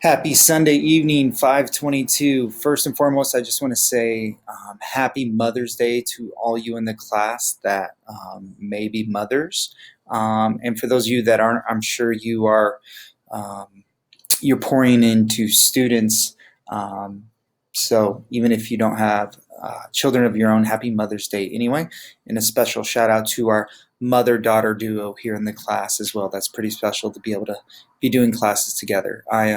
Happy Sunday evening, 5:22. First and foremost, I just want to say happy Mother's Day to all you in the class that may be mothers. And for those of you that aren't, I'm sure you are um, you're pouring into students. Um, so even if you don't have children of your own, happy Mother's Day anyway. And a special shout out to our mother-daughter duo here in the class as well. That's pretty special to be able to be doing classes together. I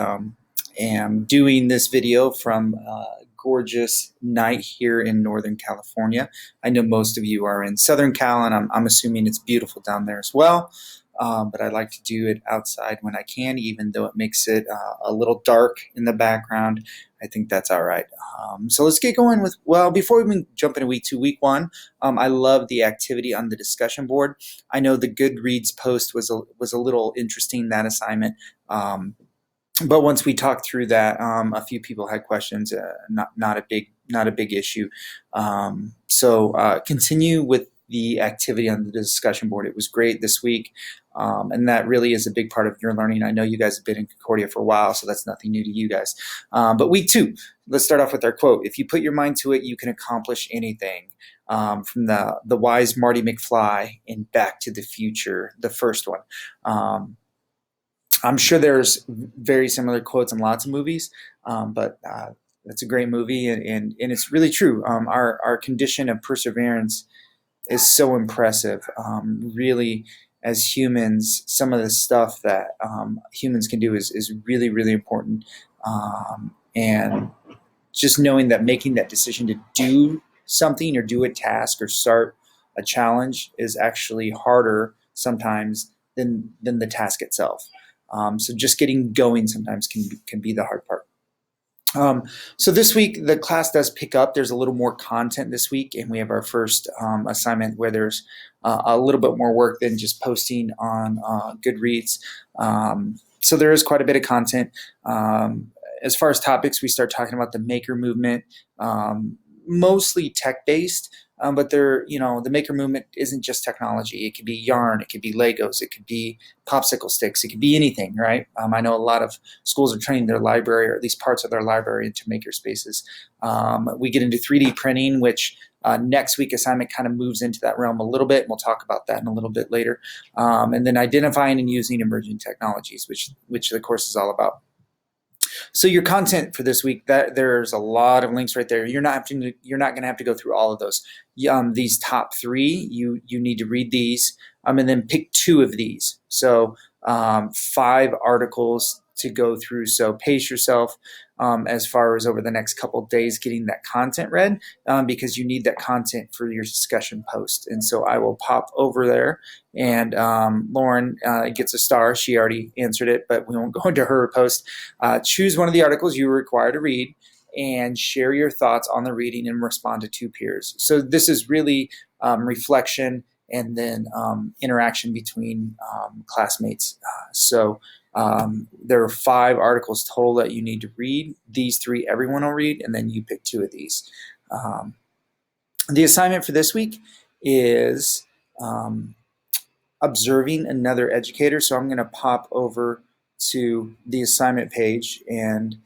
am doing this video from a gorgeous night here in Northern California. I know most of you are in Southern Cal, and I'm assuming it's beautiful down there as well. But I like to do it outside when I can, even though it makes it a little dark in the background. I think that's all right. So let's get going with, well, before we jump into week 2, week 1, I love the activity on the discussion board. I know the Goodreads post was a little interesting, that assignment. But once we talked through that, a few people had questions. Not a big issue. So continue with the activity on the discussion board. It was great this week, and that really is a big part of your learning. I know you guys have been in Concordia for a while, so that's nothing new to you guys. But week 2, let's start off with our quote. If you put your mind to it, you can accomplish anything. From the wise Marty McFly in Back to the Future, the first one. I'm sure there's very similar quotes in lots of movies, but it's a great movie, and it's really true. Our condition of perseverance is so impressive. Really, as humans, some of the stuff that humans can do is really, really important. And just knowing that making that decision to do something or do a task or start a challenge is actually harder sometimes than the task itself. So just getting going sometimes can be the hard part. So this week the class does pick up. There's a little more content this week, and we have our first assignment where there's a little bit more work than just posting on Goodreads. So there is quite a bit of content. As far as topics, we start talking about the maker movement, mostly tech-based. But the maker movement isn't just technology. It could be yarn, it could be Legos, it could be popsicle sticks, it could be anything, right? I know a lot of schools are training their library, or at least parts of their library, into maker spaces. We get into 3D printing, which next week assignment kind of moves into that realm a little bit, and we'll talk about that in a little bit later. And then identifying and using emerging technologies, which the course is all about. So your content for this week, that there's a lot of links right there. You're not going to have to go through all of those. These top 3, you need to read these, and then pick 2 of these. So 5 articles to go through. So pace yourself as far as over the next couple of days getting that content read, because you need that content for your discussion post. And so I will pop over there, and Lauren gets a star. She already answered it, but we won't go into her post. Choose one of the articles you are required to read and share your thoughts on the reading and respond to 2 peers. So this is really reflection and then interaction between classmates. So there are 5 articles total that you need to read. These 3 everyone will read, and then you pick 2 of these. The assignment for this week is observing another educator. So I'm going to pop over to the assignment page, and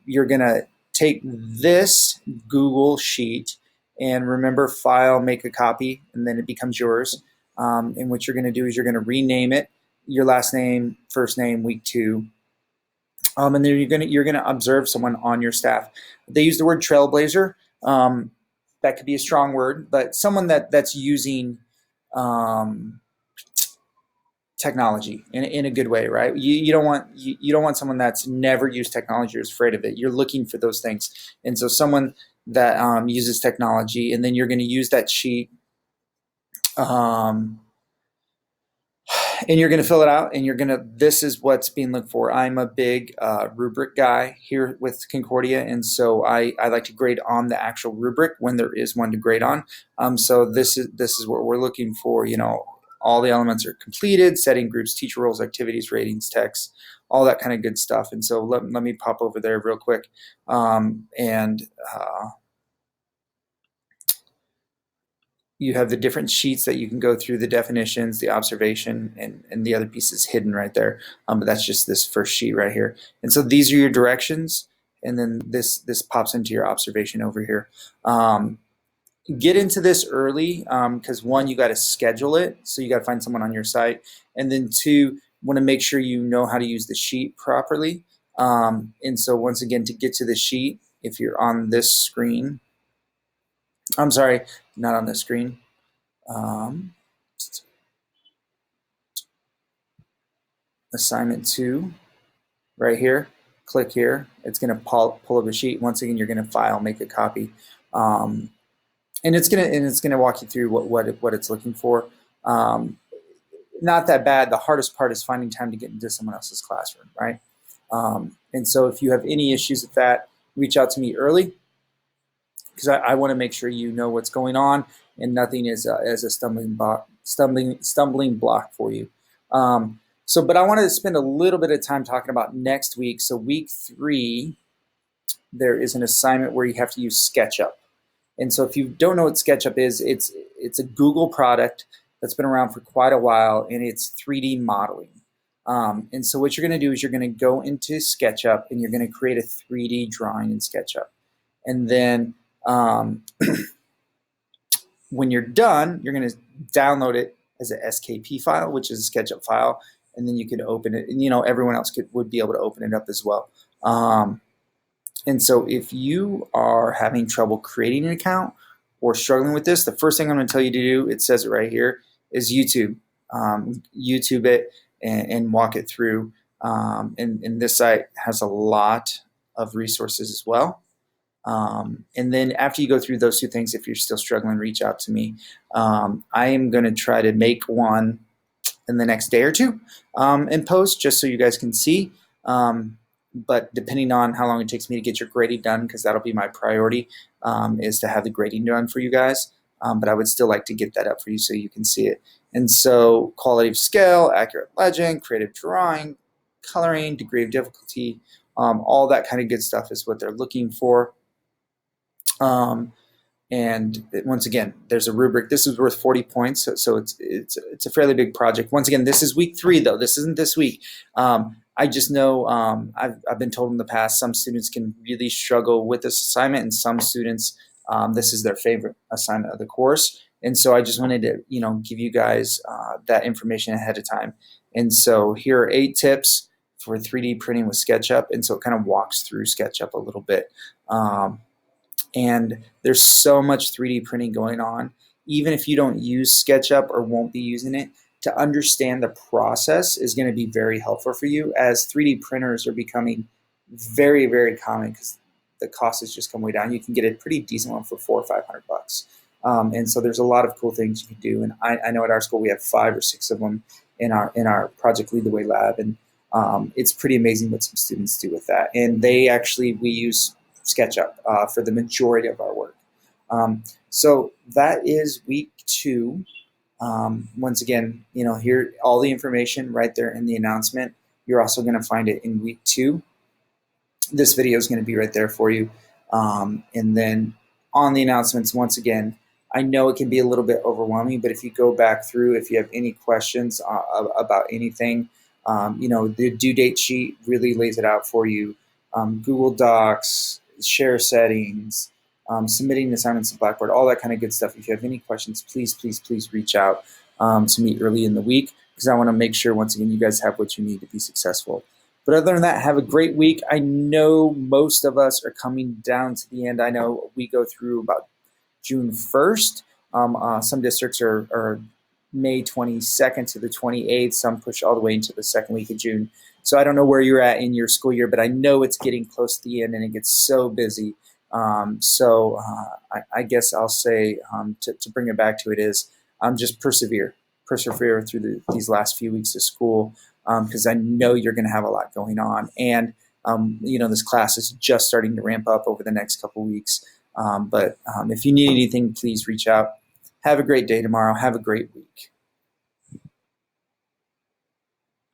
you're going to take this Google sheet, and remember, file, make a copy, and then it becomes yours. And what you're going to do is you're going to rename it, your last name, first name, week 2. And then you're gonna observe someone on your staff. They use the word trailblazer. That could be a strong word, but someone that's using technology in a good way, right? You don't want someone that's never used technology or is afraid of it. You're looking for those things, and so someone that uses technology, and then you're going to use that sheet. And you're going to fill it out, and this is what's being looked for. I'm a big rubric guy here with Concordia, and so I like to grade on the actual rubric when there is one to grade on. So this is what we're looking for. All the elements are completed: setting, groups, teacher roles, activities, ratings, text, all that kind of good stuff. And so let me pop over there real quick, and you have the different sheets that you can go through, the definitions, the observation, and the other piece is hidden right there. But that's just this first sheet right here. And so these are your directions, and then this pops into your observation over here. Get into this early because one, you got to schedule it, so you got to find someone on your site, and then two, want to make sure you know how to use the sheet properly. And so once again, to get to the sheet, if you're on this screen, I'm sorry, not on this screen. Assignment 2, right here. Click here. It's going to pull up a sheet. Once again, you're going to file, make a copy, and it's gonna walk you through what it's looking for. Not that bad. The hardest part is finding time to get into someone else's classroom, right? And so if you have any issues with that, reach out to me early, because I want to make sure you know what's going on and nothing is a stumbling block for you. But I wanted to spend a little bit of time talking about next week. So week 3, there is an assignment where you have to use SketchUp. And so if you don't know what SketchUp is, it's a Google product that's been around for quite a while, and it's 3D modeling. And so what you're going to do is you're going to go into SketchUp and you're going to create a 3D drawing in SketchUp. And then when you're done, you're going to download it as a SKP file, which is a SketchUp file, and then you can open it. And everyone else would be able to open it up as well. And so if you are having trouble creating an account or struggling with this, the first thing I'm going to tell you to do, it says it right here, is YouTube. YouTube it and walk it through. And this site has a lot of resources as well. And then after you go through those 2 things, if you're still struggling, reach out to me. I am going to try to make one in the next day or 2 and post, just so you guys can see. But depending on how long it takes me to get your grading done, because that'll be my priority, is to have the grading done for you guys. But I would still like to get that up for you so you can see it. And so quality of scale, accurate legend, creative drawing, coloring, degree of difficulty, all that kind of good stuff is what they're looking for. And once again, there's a rubric. This is worth 40 points, so it's a fairly big project. Once again, this is week 3 though. This isn't this week. I just know I've been told in the past some students can really struggle with this assignment, and some students this is their favorite assignment of the course. And so I just wanted to give you guys that information ahead of time. And so here are 8 tips for 3D printing with SketchUp, and so it kind of walks through SketchUp a little bit. And there's so much 3D printing going on. Even if you don't use SketchUp or won't be using it, to understand the process is going to be very helpful for you, as 3D printers are becoming very, very common because the cost has just come way down. You can get a pretty decent one for $400 or $500. And so there's a lot of cool things you can do. And I know at our school we have 5 or 6 of them in our Project Lead the Way lab. And it's pretty amazing what some students do with that. And we use SketchUp for the majority of our work. So that is week 2. Once again, here, all the information right there in the announcement. You're also going to find it in week 2. This video is going to be right there for you. And then on the announcements, once again, I know it can be a little bit overwhelming, but if you go back through, if you have any questions about anything, the due date sheet really lays it out for you. Google Docs, share settings, submitting assignments to Blackboard, all that kind of good stuff. If you have any questions, please reach out to me early in the week, because I want to make sure, once again, you guys have what you need to be successful. But other than that, have a great week. I know most of us are coming down to the end. I know we go through about June 1st. Some districts are May 22nd to the 28th. Some push all the way into the second week of June. So I don't know where you're at in your school year, but I know it's getting close to the end and it gets so busy. I guess I'll say, to bring it back to it, is just persevere through these last few weeks of school, because I know you're going to have a lot going on. And, this class is just starting to ramp up over the next couple weeks. But if you need anything, please reach out. Have a great day tomorrow. Have a great week.